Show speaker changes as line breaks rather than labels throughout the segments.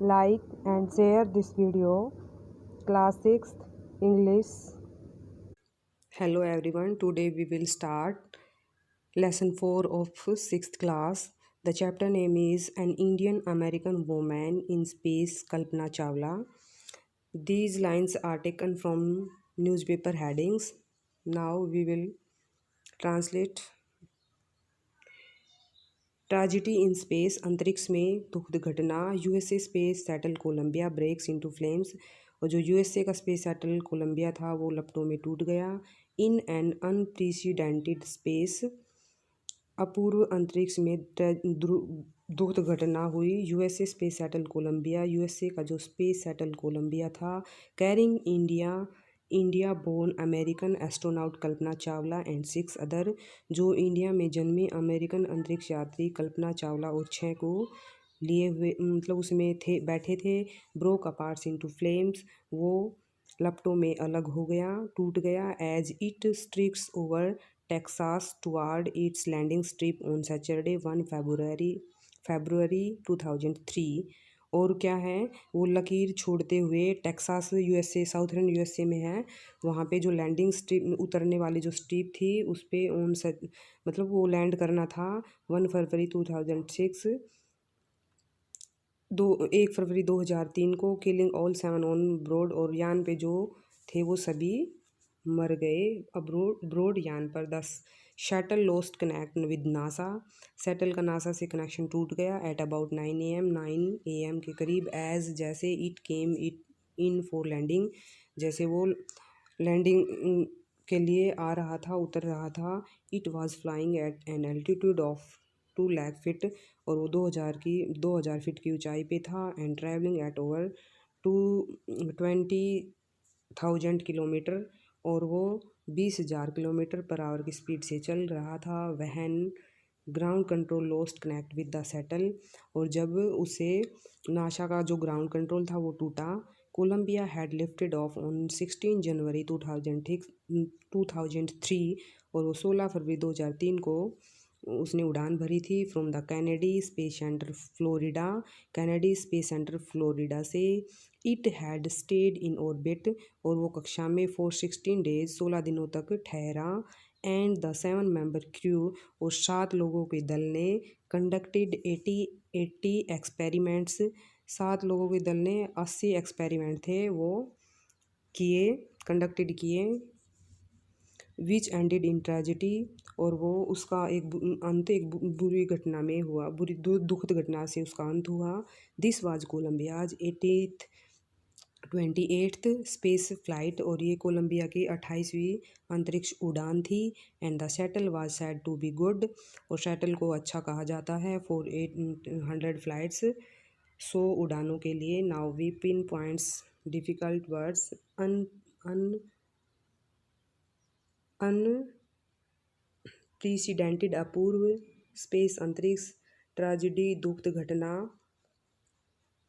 like and share this video. Class 6th English. Hello everyone. Today we will start lesson 4 of 6th class. The chapter name is An Indian American Woman in Space, Kalpana Chawla. These lines are taken from newspaper headings. Now we will translate. Tragedy in space, अंतरिक्ष में दुखद घटना। USA space shuttle Columbia breaks into flames, और जो USA का space shuttle Columbia था वो लपटों में टूट गया। इन एन अनप्रेसिडेंटेड स्पेस, अपूर्व अंतरिक्ष में दुखद घटना हुई। USA space shuttle Columbia, USA का जो स्पेस सैटल कोलंबिया था, carrying India born American astronaut Kalpana Chawla and 6 other, जो इंडिया में जन्मे अमेरिकन अंतरिक्ष यात्री कल्पना चावला और 6 को लिए हुए मतलब उसमें थे बैठे थे। ब्रोक अपार्ट्स इनटू फ्लेम्स, वो लपटों में अलग हो गया, टूट गया। As it strikes over Texas toward its landing strip on Saturday 1 February 2003, और क्या है, वो लकीर छोड़ते हुए टेक्सास यूएसए साउथर्न यूएसए में है, वहाँ पे जो लैंडिंग स्ट्रिप उतरने वाली जो स्ट्रिप थी उस पर मतलब वो लैंड करना था 1 फरवरी 2006 1 फरवरी 2003 को, किलिंग ऑल 7 ऑन ब्रोड, और यान पे जो थे वो सभी मर गए ब्रोड यान पर। 10 shuttle lost connect with NASA, shuttle का नासा से कनेक्शन टूट गया। एट अबाउट 9 AM के करीब, एज जैसे it came it in for landing, जैसे वो लैंडिंग के लिए आ रहा था, उतर रहा था। It was flying eight an altitude of 2 lakh feet, और वो 2000 फीट की ऊंचाई पे था। And travelling eight over 20,000 kilometre, और वो 20,000 किलोमीटर पर आवर की स्पीड से चल रहा था। वहन ground control lost connect with the settle, और जब उसे नासा का जो ग्राउंड कंट्रोल था वो टूटा। Columbia had lifted off on 16 January 2003, और वो 16 फरवरी 2003 को उसने उड़ान भरी थी। From the Kennedy space Center Florida से। It had stayed in orbit, और वो कक्षा में फॉर 16 डेज 16 दिनों तक ठहरा। एंड द 7 मेंबर क्रू, और 7 लोगों के दल ने कंडक्टेड 80 एक्सपेरिमेंट्स, 7 लोगों के दल ने 80 एक्सपेरिमेंट थे वो कंडक्टेड किए। विच एंडेड इन ट्रेजिडी, और वो उसका एक बुरी घटना में हुआ, बुरी दुखद घटना से उसका अंत हुआ। This was Columbia's 28th space flight, और ये कोलंबिया की 28वीं अंतरिक्ष उड़ान थी। And the shuttle was said to be good, और शटल को अच्छा कहा जाता है फॉर 800 फ्लाइट्स, 100 उड़ानों के लिए। Now we pin points difficult words. Unprecedented अपूर्व, स्पेस अंतरिक्ष, ट्रेजिडी दुखद घटना,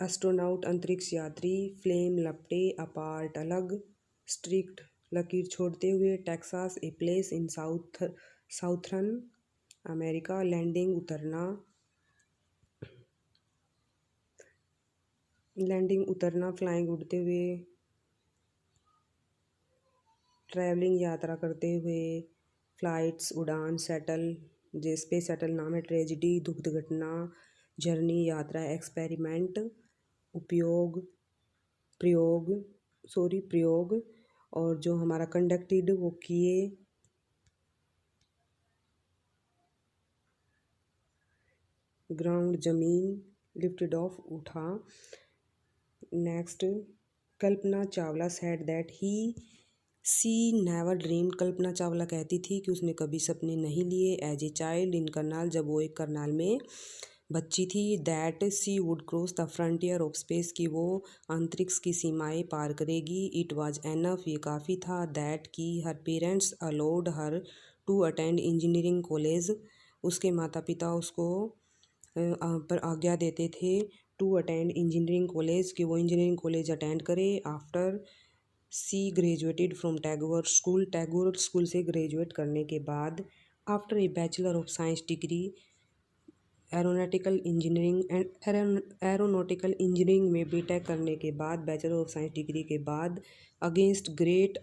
एस्ट्रोनॉट अंतरिक्ष यात्री, फ्लेम लपटे, अपार्ट अलग, स्ट्रिक्ट लकीर छोड़ते हुए, Texas a place in southern America, landing उतरना, फ्लाइंग उड़ते हुए, ट्रैवलिंग यात्रा करते हुए, फ्लाइट्स उड़ान, सेटल जे स्पेस सेटल नाम है, ट्रेजिडी दुखद घटना, जर्नी यात्रा, एक्सपेरिमेंट प्रयोग, और जो हमारा कंडक्टेड वो किए। ग्राउंड जमीन, लिफ्टेड ऑफ उठा। Next, Kalpana Chawla said that she never dream, Kalpana Chawla कहती थी कि उसने कभी सपने नहीं लिए। As a child in Karnal, जब वो एक करनाल में बच्ची थी। That she would cross the frontier of space, की वो अंतरिक्ष की सीमाएं पार करेगी। इट वाज एनफ, ये काफ़ी था। दैट की her parents allowed her to attend engineering college, उसके माता पिता उसको पर आज्ञा देते थे टू अटेंड इंजीनियरिंग कॉलेज, कि वो इंजीनियरिंग कॉलेज अटेंड करे। After she graduated from Tagore school से ग्रेजुएट करने के बाद। After a bachelor of science degree, aeronautical engineering में बीटेक करने के बाद, बैचलर ऑफ साइंस डिग्री के बाद, against great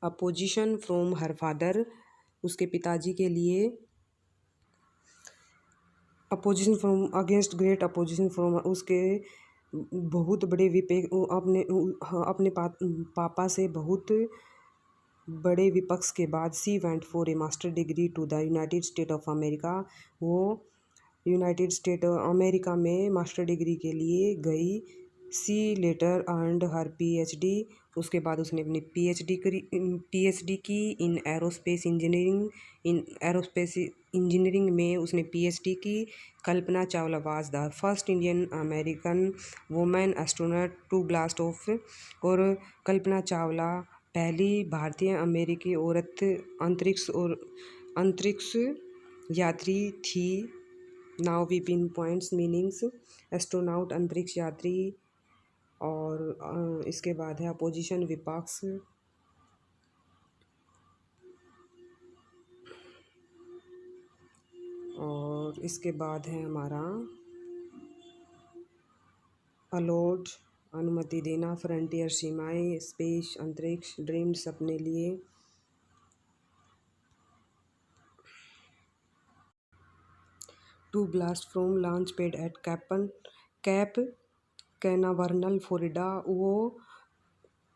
opposition from her father, उसके पिताजी के लिए opposition from against great opposition from उसके बहुत बड़े अपने पापा से बहुत बड़े विपक्ष के बाद, she went for a master degree to the United State of America. वो यूनाइटेड स्टेट अमेरिका में मास्टर डिग्री के लिए गई। She later earned her PhD, उसके बाद उसने अपनी पीएचडी की इन एरोस्पेस इंजीनियरिंग में उसने पीएचडी की। Kalpana Chawla was the first Indian American women astronaut to blast off, और कल्पना चावला पहली भारतीय अमेरिकी औरत अंतरिक्ष यात्री थी। Now we pin points meanings. Astronaut अंतरिक्ष यात्री, और इसके बाद है अपोजिशन विपक्ष, और इसके बाद है हमारा अलोड अनुमति देना, फ्रंटियर सीमाएं, स्पेस अंतरिक्ष, ड्रीम्स अपने लिए। To blast from launch pad at Cape Canaveral Florida, वो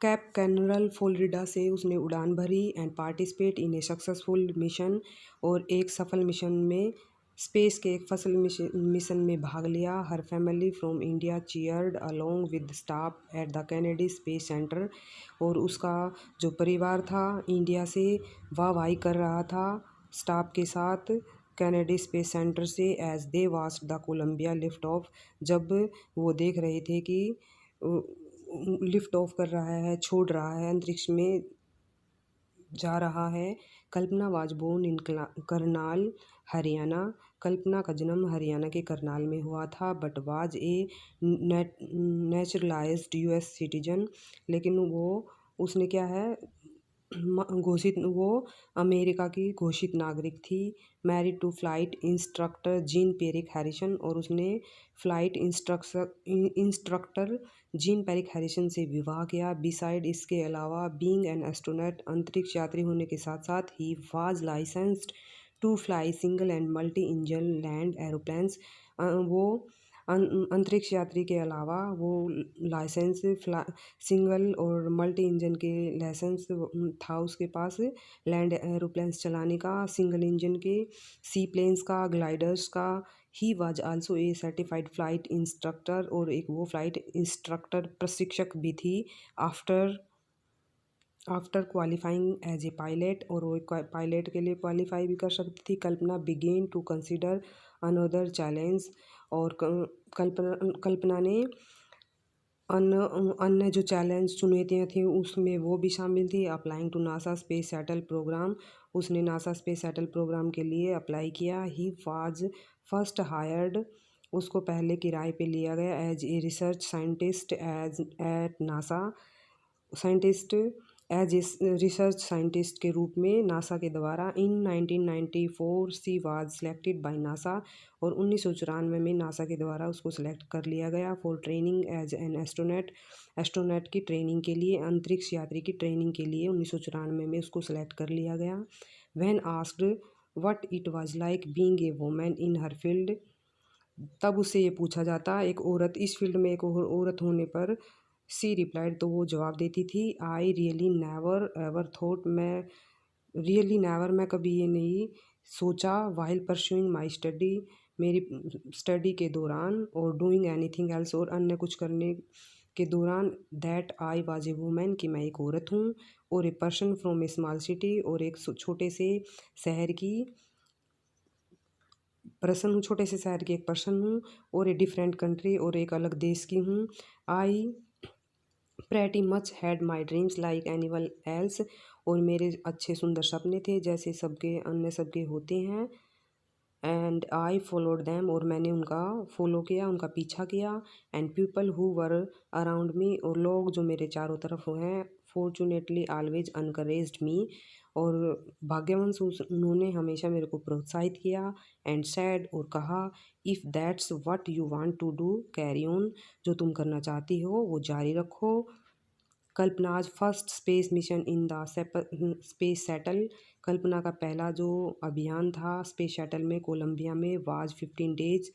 कैप कैनावरल फ्लोरिडा से उसने उड़ान भरी। And participate in a successful mission, और एक सफल मिशन में स्पेस के एक फसल मिशन में भाग लिया। Her family from India cheered along with staff at the Kennedy space Center, और उसका जो परिवार था इंडिया से वाहवाही कर रहा था स्टाफ के साथ कैनेडी स्पेस सेंटर से, as they watched the Columbia lift off, जब वो देख रहे थे कि लिफ्ट ऑफ कर रहा है, छोड़ रहा है, अंतरिक्ष में जा रहा है। Kalpana was born in Karnal Haryana, Kalpana का जन्म हरियाणा के करनाल में हुआ था। But was a naturalised US citizen, लेकिन उसने क्या है वो अमेरिका की घोषित नागरिक थी। Married to flight instructor Jean Pierre Harrison, और उसने flight instructor Jean Pierre Harrison से विवाह किया। बिसाइड इसके अलावा बीइंग एन एस्ट्रोनॉट, अंतरिक्ष यात्री होने के साथ साथ, he was licensed to fly single and multi engine land aeroplanes, वो अंतरिक्ष यात्री के अलावा वो लाइसेंस सिंगल और मल्टी इंजन के लाइसेंस था उसके पास, लैंड एरोप्लेन्स चलाने का, सिंगल इंजन के, सी प्लेन्स का, ग्लाइडर्स का। He was also a certified flight instructor, और एक वो फ्लाइट इंस्ट्रक्टर प्रशिक्षक भी थी after qualifying as a pilot, और वो पायलट के लिए क्वालिफाई भी कर सकती थी। Kalpana began to consider another challenge, और कल्पना ने अन्य जो चैलेंज चुनौतियाँ थी उसमें वो भी शामिल थी। Applying to NASA space shuttle programme, उसने नासा स्पेस शटल प्रोग्राम के लिए अप्लाई किया। ही वाज फर्स्ट हायर्ड, उसको पहले किराए पे लिया गया as a research scientist at NASA, as a research scientist के रूप में नासा के द्वारा। In 1994 she was selected by NASA, और 1994 में नासा के द्वारा उसको सिलेक्ट कर लिया गया for training as an astronaut की ट्रेनिंग के लिए, अंतरिक्ष यात्री की ट्रेनिंग के लिए 1994 में उसको सिलेक्ट कर लिया गया। When asked what it was like being a women in her field, तब उससे ये पूछा जाता एक औरत इस फील्ड में एक औरत होने पर, सी रिप्लाइड, तो वो जवाब देती थी, I really never ever thought, मैं कभी ये नहीं सोचा, वाइल परस्यूइंग माई स्टडी, मेरी स्टडी के दौरान, और डूइंग एनीथिंग एल्स, और अन्य कुछ करने के दौरान, that I was a women, कि मैं एक औरत हूँ, और a person from A small city, और एक छोटे से शहर की एक पर्सन हूँ, और ए डिफरेंट कंट्री, और एक अलग देश की हूँ। I pretty much had my dreams like anyone else, और मेरे अच्छे सुंदर सपने थे जैसे सबके होते हैं। एंड आई फॉलोड दैम, और मैंने उनका फॉलो किया, उनका पीछा किया। And people who were around me, और लोग जो मेरे चारों तरफ हैं, फॉर्चुनेटली ऑलवेज एनकरेज्ड मी, और भाग्यवंश उन्होंने हमेशा मेरे को प्रोत्साहित किया। एंड सैड, और कहा, if that's what you want to do carry on, जो तुम करना चाहती हो वो जारी रखो। Kalpana's first space mission in the space shuttle, Kalpana का पहला जो अभियान था स्पेस शटल में कोलंबिया में, वाज 15 डेज,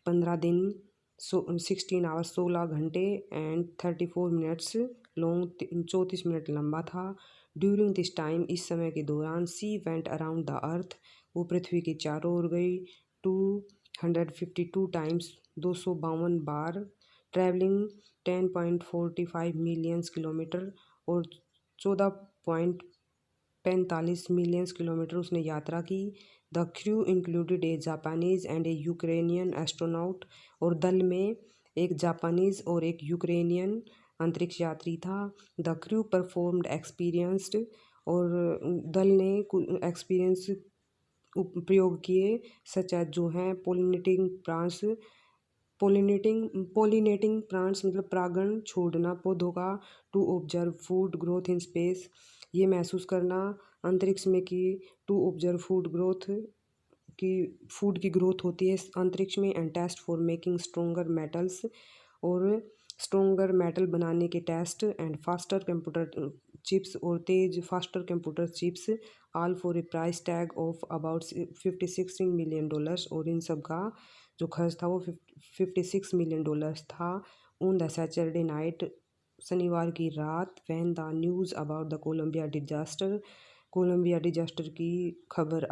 15 दिन, 16 आवर्स 16 घंटे, एंड 34 मिनट्स लॉन्ग, 34 मिनट लंबा था। ड्यूरिंग दिस टाइम, इस समय के दौरान, she went around the earth, वो पृथ्वी के चारों ओर गई, 252 टाइम्स, 252 बार, ट्रैवलिंग 10.45 मिलियंस किलोमीटर, और 14.45 मिलियंस किलोमीटर उसने यात्रा की। The crew included A Japanese and A Ukrainian astronaut, और दल में एक जापानीज और एक यूक्रेनियन अंतरिक्ष यात्री था। द क्रू परफॉर्म्ड एक्सपीरियंस्ड, और दल ने एक्सपीरियंस प्रयोग किए, सच एज जो हैं पोलिनेटिंग प्लांट्स मतलब परागण छोड़ना पौधों का, to observe food growth in space, ये महसूस करना अंतरिक्ष में कि टू ऑब्जर्व फूड की ग्रोथ होती है अंतरिक्ष में। And test for making stronger metals, और स्ट्रोंगर मेटल बनाने के test. And faster computer chips, और तेज faster computer chips, all for a price tag of about $56 million, और इन सब का जो खर्च था वो $56 मिलियन था। ऑन द सैटरडे नाइट, शनिवार की रात, when the news about the Columbia disaster की खबर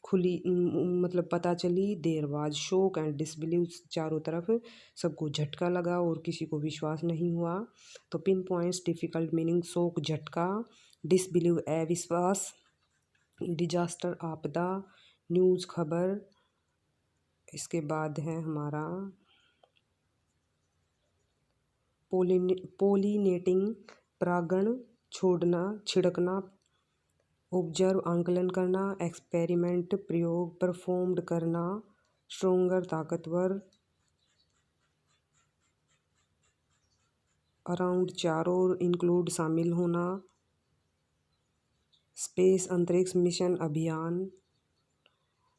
खुली, मतलब पता चली, there was shock and disbelief, चारों तरफ सबको झटका लगा और किसी को विश्वास नहीं हुआ। तो पिन पॉइंट्स डिफ़िकल्ट मीनिंग, शोक झटका, डिसबिलीव अविश्वास, डिजास्टर आपदा, न्यूज़ खबर। इसके बाद है हमारा पोलिनेटिंग परागण छोड़ना छिड़कना, ऑब्जर्व आंकलन करना, एक्सपेरिमेंट प्रयोग परफॉर्म्ड करना, स्ट्रोंगर ताकतवर, अराउंड चारों ओर, इंक्लूड शामिल होना, स्पेस अंतरिक्ष मिशन अभियान,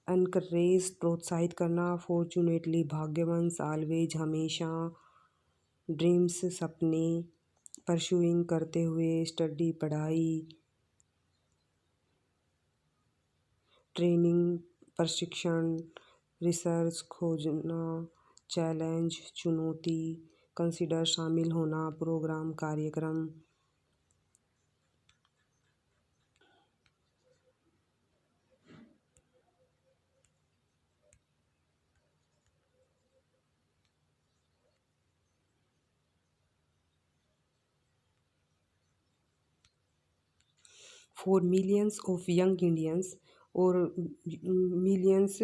एनकरेज प्रोत्साहित करना, फॉर्चुनेटली भाग्यवंश, ऑलवेज हमेशा, ड्रीम्स सपने, परस्यूइंग करते हुए, स्टडी पढ़ाई, ट्रेनिंग प्रशिक्षण, रिसर्च खोजना, चैलेंज चुनौती, कंसिडर शामिल होना, प्रोग्राम कार्यक्रम। For millions of young Indians, और मिलियंस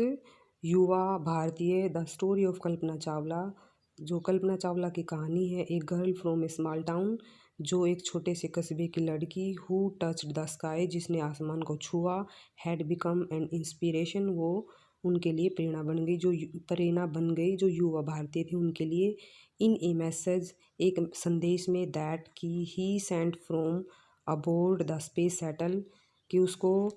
युवा भारतीय, the story of Kalpana Chawla, जो कल्पना चावला की कहानी है, एक girl from A small town, जो एक छोटे से कस्बे की लड़की, हु टच्ड द स्काई, जिसने आसमान को छुआ, हैड बिकम एन इंस्पिरेशन, वो उनके लिए प्रेरणा बन गई जो युवा भारतीय थे उनके लिए। इन ए मैसेज, एक संदेश में, दैट की he sent from aboard the space shuttle, कि उसको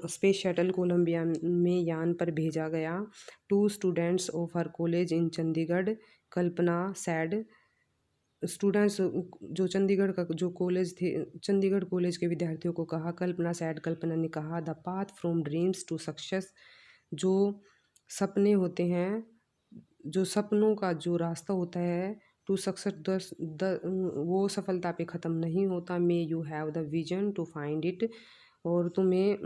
स्पेस शटल कोलंबिया में यान पर भेजा गया। To students of her college in Chandigarh, Kalpana said, students जो चंडीगढ़ का जो कॉलेज थे, चंडीगढ़ कॉलेज के विद्यार्थियों को कहा, कल्पना सैड, कल्पना ने कहा, the path from dreams to success, जो सपने होते हैं, जो सपनों का जो रास्ता होता है, टू सक्सेस वो सफलता पे ख़त्म नहीं होता। May you have the vision to find it, और तुम्हें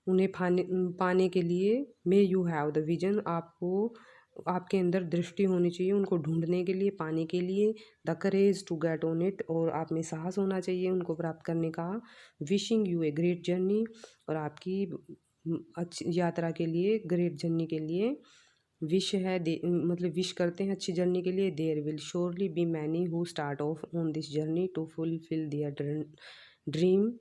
उन्हें पाने के लिए, may you have the vision, आपको आपके अंदर दृष्टि होनी चाहिए उनको ढूंढने के लिए, पाने के लिए। The courage to get on it, और आप में साहस होना चाहिए उनको प्राप्त करने का। Wishing U a great journey, और आपकी अच्छी यात्रा के लिए, ग्रेट जर्नी के लिए विश है, मतलब विश करते हैं अच्छी जर्नी के लिए। There will surely be many who start off on this journey to fulfil their dream,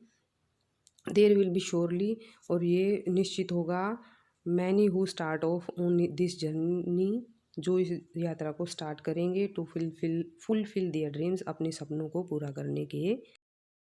there will be surely, और ये निश्चित होगा, many who start off on this journey, जो इस यात्रा को स्टार्ट करेंगे टू फुलफिल देयर ड्रीम्स, अपने सपनों को पूरा करने के